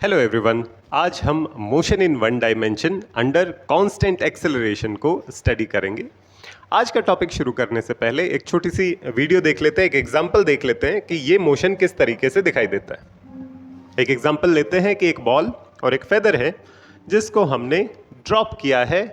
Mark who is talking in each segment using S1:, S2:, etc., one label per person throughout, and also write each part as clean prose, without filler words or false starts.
S1: Hello everyone. आज हम motion in one dimension under constant acceleration को स्टडी करेंगे। आज का टॉपिक शुरू करने से पहले एक छोटी सी वीडियो देख लेते हैं, एक एग्जांपल देख लेते हैं कि ये मोशन किस तरीके से दिखाई देता है। एक एग्जांपल लेते हैं कि एक बॉल और एक फेदर है जिसको हमने ड्रॉप किया है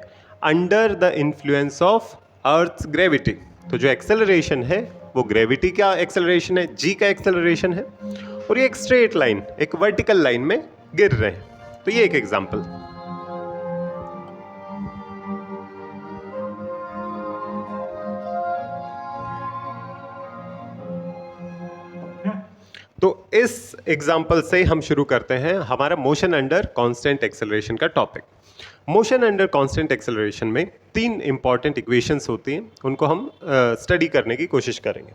S1: under the influence of earth's gravity. तो जो एक्सेलरेशन है वो ग्रेविटी का एक्सेलरेशन है, जी का एक्सेलरेशन है, और ये एक स्ट्रेट लाइन, एक वर्टिकल लाइन में गिर रहे हैं। तो ये एक एग्जांपल। तो इस एग्जांपल से हम शुरू करते हैं हमारा मोशन अंडर कांस्टेंट एक्सेलरेशन का topic. Motion under constant acceleration में तीन इंपॉर्टेंट इक्वेशंस होती हैं, उनको हम स्टडी करने की कोशिश करेंगे।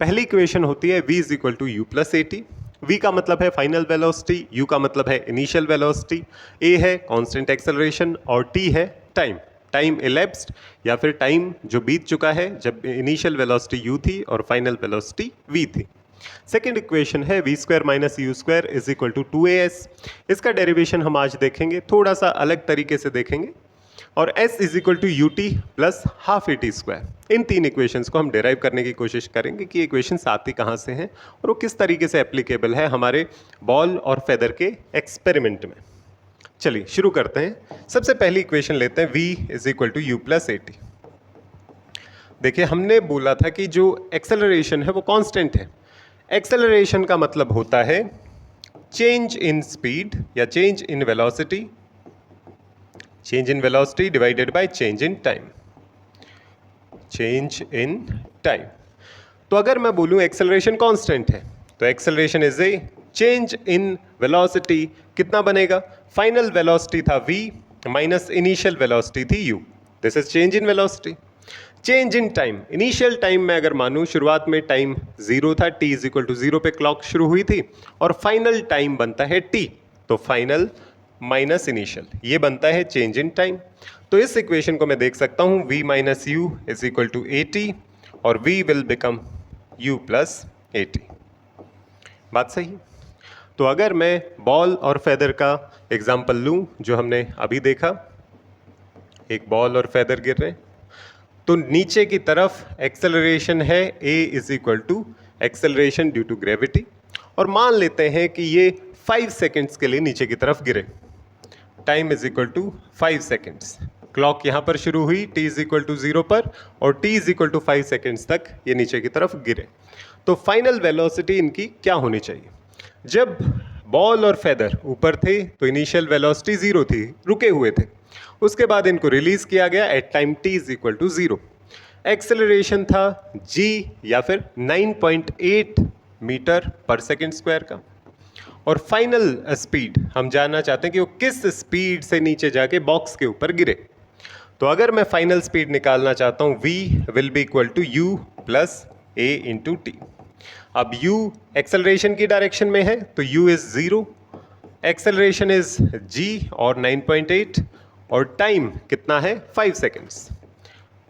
S1: पहली इक्वेशन होती है v is equal to u plus a t. v का मतलब है फाइनल वेलोसिटी, u का मतलब है इनिशियल वेलोसिटी, a है कांस्टेंट एक्सेलरेशन और t है टाइम, टाइम इलेप्स्ड या फिर टाइम जो बीत चुका है जब इनिशियल वेलोसिटी u थी और फाइनल वेलोसिटी v थी। सेकेंड इक्वेशन है v square minus u square is equal to 2as। इसका डेरिवेशन हम आज देखेंगे, थोड़ा सा अलग तरीके से देखेंगे। और s is equal to u t plus half a t square. इन तीन इक्वेशंस को हम डिराइव करने की कोशिश करेंगे कि इक्वेशंस आती कहाँ से हैं और वो किस तरीके से एप्लीकेबल है हमारे बॉल और फेदर के एक्सपेरिमेंट में। चलिए शुरू करते हैं। सबसे पहली इक्वेशन लेते हैं v is equal to u plus a t. देखिए हमने बोला था कि जो एक्सेलरेशन है वो कांस्टेंट है। एक्सेलरेशन का मतलब होता है चेंज इन स्पीड या change in velocity, change in velocity divided by change in time, change in time. तो अगर मैं बोलूं एक्सेलरेशन कांस्टेंट है तो acceleration is a change in velocity. कितना बनेगा? फाइनल वेलोसिटी था v माइनस इनिशियल वेलोसिटी थी u, this is change in velocity. Change in time, initial time में अगर मानूं शुरुआत में टाइम 0 था, t इज इक्वल टू 0 पे क्लॉक शुरू हुई थी, और फाइनल टाइम बनता है t, तो फाइनल माइनस इनिशियल, ये बनता है चेंज इन टाइम। तो इस इक्वेशन को मैं देख सकता हूं v minus u is equal to a t और v will become u plus a t. बात सही है? तो अगर मैं बॉल और फेदर का एग्जाम्पल लूं जो हमने अभी देखा, एक बॉल और फेदर गिर रहे हैं, तो नीचे की तरफ एक्सेलरेशन है a is equal to acceleration due to gravity, और मान लेते हैं कि ये 5 सेकेंड्स के लिए नीचे की तरफ गिरे। Time is equal to 5 seconds, clock यहाँ पर शुरू हुई t इज इक्वल टू 0 पर और t is equal to 5 seconds तक ये नीचे की तरफ गिरे। तो फाइनल वेलोसिटी इनकी क्या होनी चाहिए? जब बॉल और फेदर ऊपर थे तो इनिशियल वेलोसिटी 0 थी, रुके हुए थे। उसके बाद इनको रिलीज किया गया at time t is equal to 0। Acceleration था g या फिर 9.8 मीटर पर सेकेंड स्क्वायर का, और फाइनल स्पीड हम जानना चाहते हैं कि वो किस स्पीड से नीचे जाके बॉक्स के ऊपर गिरे। तो अगर मैं फाइनल स्पीड निकालना चाहता हूँ v will be equal to u plus a into t. अब u एक्सेलरेशन की डायरेक्शन में है तो u is 0, acceleration is g और 9.8, और टाइम कितना है 5 सेकेंड्स।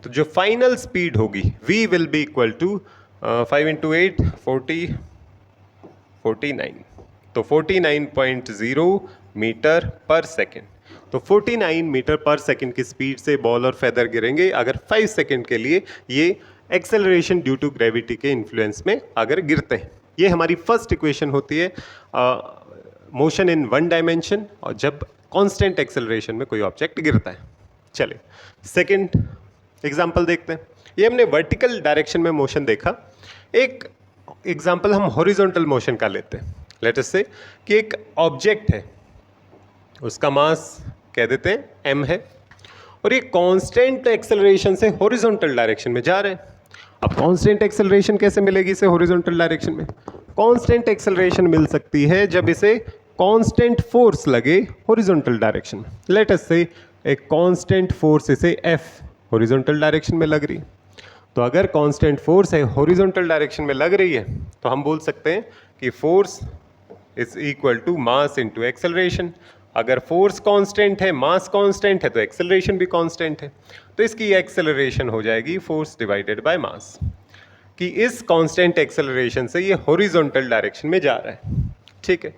S1: तो जो फाइनल स्पीड होगी v will be equal to 5 into 8 49, तो 49.0 मीटर पर सेकेंड। तो 49 मीटर पर सेकेंड की स्पीड से बॉल और फेदर गिरेंगे अगर 5 सेकेंड के लिए ये एक्सेलरेशन ड्यू टू ग्रेविटी के इन्फ्लुएंस में अगर गिरते हैं। ये हमारी फर्स्ट इक्वेशन होती है मोशन इन वन डायमेंशन, और जब कांस्टेंट एक्सेलरेशन में कोई ऑब्जेक्ट गिरता है। चलिए सेकंड एग्जांपल देखते हैं। ये हमने वर्टिकल डायरेक्शन में मोशन देखा। एक एग्जांपल हम हॉरिजॉन्टल मोशन का लेते हैं। लेट अस से कि एक ऑब्जेक्ट है, उसका मास कह देते हैं m है, और ये कांस्टेंट एक्सेलरेशन से हॉरिजॉन्टल डायरेक्शन में जा रहे हैं। अब कांस्टेंट एक्सेलरेशन कैसे मिलेगी इसे हॉरिजॉन्टल डायरेक्शन में? कांस्टेंट एक्सेलरेशन मिल सकती है जब इसे कांस्टेंट फोर्स लगे हॉरिजॉन्टल डायरेक्शन में। लेट अस से एक कांस्टेंट फोर्स इसे F हॉरिजॉन्टल डायरेक्शन में लग रही है। तो अगर कांस्टेंट फोर्स है हॉरिजॉन्टल डायरेक्शन में लग रही है तो हम बोल सकते हैं कि force is equal to mass into acceleration. अगर फोर्स कांस्टेंट है, मास कांस्टेंट है, तो एक्सेलरेशन भी कांस्टेंट है। तो इसकी एक्सेलरेशन हो जाएगी फोर्स डिवाइडेड बाय मास, कि इस कांस्टेंट एक्सेलरेशन से ये हॉरिजॉन्टल डायरेक्शन में जा रहा है। ठीक है,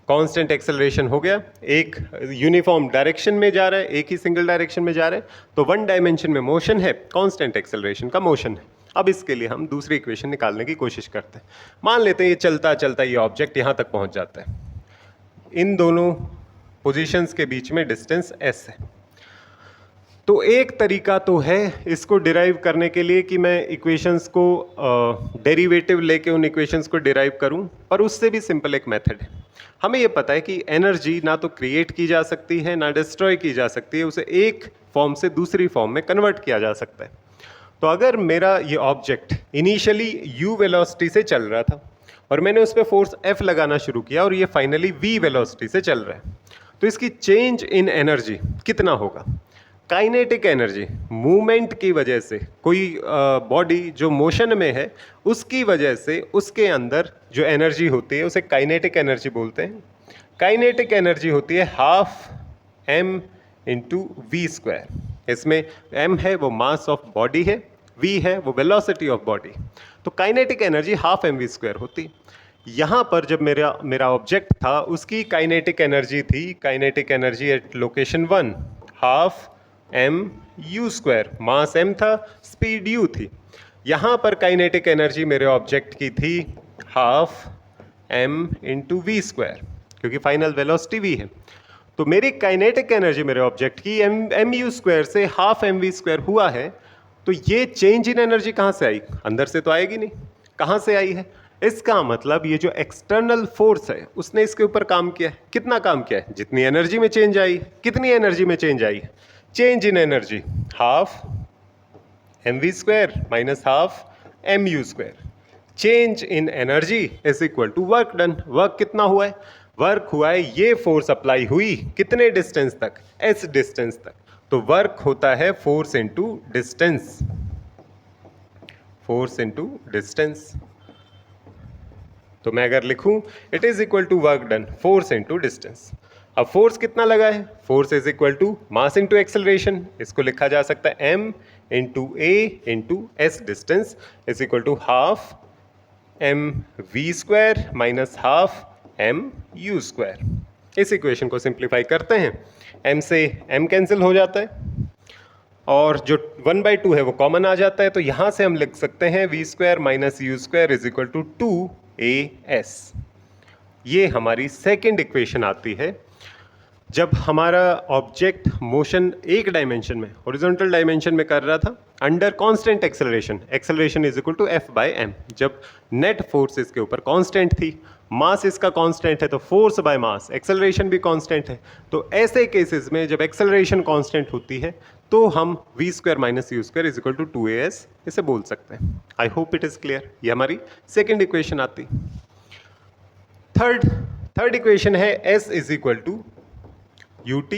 S1: कांस्टेंट एक्सेलरेशन हो गया, एक यूनिफॉर्म डायरेक्शन में जा रहा है, एक ही सिंगल डायरेक्शन में जा रहा है, तो वन डायमेंशन में मोशन है, कांस्टेंट एक्सेलरेशन का मोशन है। अब इसके लिए हम दूसरी इक्वेशन निकालने की कोशिश करते हैं। मान लेते हैं ये चलता चलता ये ऑब्जेक्ट यहाँ तक पहुँच जाता है, इन दोनों पोजीशंस के बीच में डिस्टेंस s है। तो एक तरीका तो है इसको डिराइव करने के लिए कि मैं इक्वेशंस को डेरिवेटिव लेके उन इक्वेशंस को डिराइव करूं, पर उससे भी सिंपल एक मेथड है। हमें ये पता है कि एनर्जी ना तो क्रिएट की जा सकती है ना डिस्ट्रॉय की जा सकती है, उसे एक फॉर्म से दूसरी फॉर्म में कन्वर्ट किया जा सकता है। तो अगर मेरा ये ऑब्जेक्ट इनिशियली u वेलोसिटी से चल रहा था और मैंने उस पर फोर्स F लगाना शुरू किया और ये फाइनली v वेलोसिटी से चल रहा है, तो इसकी चेंज इन एनर्जी कितना होगा? काइनेटिक एनर्जी, मूवमेंट की वजह से, कोई बॉडी जो मोशन में है उसकी वजह से उसके अंदर जो एनर्जी होती है उसे काइनेटिक एनर्जी बोलते हैं। काइनेटिक एनर्जी होती है half m into v square. इसमें m है वो मास ऑफ बॉडी है, v है वो वेलोसिटी ऑफ बॉडी। तो kinetic energy half m v square होती। यहाँ पर जब मेरा ऑब्जेक्ट था उसकी काइनेटिक एनर्जी थी, kinetic energy at location 1 half m u square, mass m था, स्पीड u थी। यहाँ पर काइनेटिक एनर्जी मेरे ऑब्जेक्ट की थी half m into v square, क्योंकि फाइनल वेलोसिटी v है। तो मेरी काइनेटिक एनर्जी मेरे ऑब्जेक्ट की m u स्क्वायर से हाफ m v स्क्वायर हुआ है। तो ये चेंज इन एनर्जी कहाँ से आई? अंदर से तो आएगी नहीं, कहाँ से आई है? इसका मतलब ये जो एक्सटर्नल फोर्स है उसने इसके ऊपर काम किया है। कितना काम किया है? जितनी एनर्जी में चेंज आई है। कितनी एनर्जी में चेंज आई है? Change in energy half m v square minus half m u square. Change in energy is equal to work done. Work कितना हुआ है? वर्क हुआ है, ये फोर्स अप्लाई हुई कितने डिस्टेंस तक? एस डिस्टेंस तक। तो वर्क होता है force into distance, force into distance. तो मैं अगर लिखूं it is equal to work done force into distance. अब फोर्स कितना लगा है? Force is equal to mass into acceleration. इसको लिखा जा सकता है m into a into s distance is equal to half m v square minus half m u square. इस इक्वेशन को सिंप्लीफाई करते हैं, m से m कैंसिल हो जाता है और जो 1/2 है वो कॉमन आ जाता है। तो यहाँ से हम लिख सकते हैं v square minus u square is equal to 2as। ये हमारी सेकेंड इक्वेशन आती है जब हमारा ऑब्जेक्ट मोशन एक डायमेंशन में, हॉरिजॉन्टल डायमेंशन में कर रहा था under constant acceleration. Acceleration is equal to F/m। जब नेट फोर्स इसके ऊपर कांस्टेंट थी, मास इसका कांस्टेंट है, तो फोर्स बाय मास, एक्सेलरेशन भी कांस्टेंट है। तो ऐसे केसेस में जब एक्सेलरेशन कांस्टेंट होती है तो हम v square minus u square is equal to 2as इसे बोल सकते हैं। I hope it is clear. ये हमारी सेकेंड इक्वेशन आती। थर्ड इक्वेशन है s is equal to ut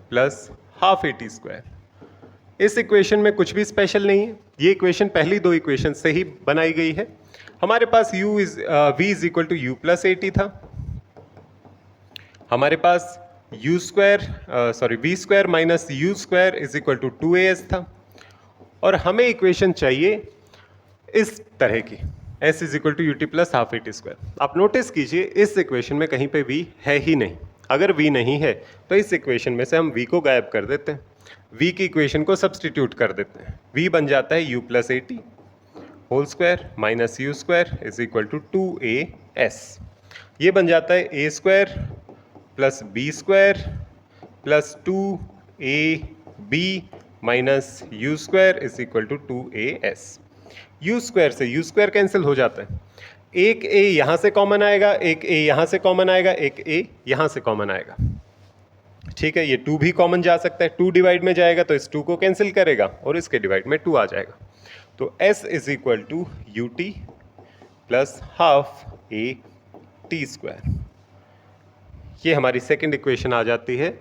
S1: plus half at square. इस इक्वेशन में कुछ भी स्पेशल नहीं है, ये इक्वेशन पहली दो इक्वेशन से ही बनाई गई है। हमारे पास v is equal to u plus at था, हमारे पास v square minus u square is equal to 2as था, और हमें इक्वेशन चाहिए इस तरह की s is equal to ut plus half at square. आप नोटिस कीजिए इस इक्वेशन में कहीं पे v है ही नहीं। अगर v नहीं है तो इस इक्वेशन में से हम v को गायब कर देते हैं, v की इक्वेशन को सब्सटीट्यूट कर देते हैं। v बन जाता है u plus at whole square minus u square is equal to 2as। ये बन जाता है a square plus b square plus 2ab minus u square is equal to 2as। U square से यू स्क्वायर कैंसिल हो जाता है, एक a यहाँ से कॉमन आएगा, एक a यहाँ से कॉमन आएगा, एक a यहाँ से कॉमन आएगा। ठीक है, ये 2 भी कॉमन जा सकता है, 2 डिवाइड में जाएगा तो इस 2 को कैंसिल करेगा और इसके डिवाइड में 2 आ जाएगा। तो s is equal to ut plus half at square. ये हमारी सेकेंड इक्वेशन आ जाती है,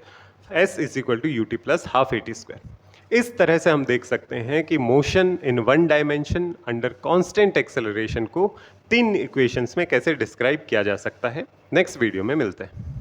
S1: s is equal to ut plus half at square. इस तरह से हम देख सकते हैं कि motion in one dimension under constant acceleration को 3 इक्वेशंस में कैसे डिस्क्राइब किया जा सकता है। नेक्स्ट वीडियो में मिलते हैं।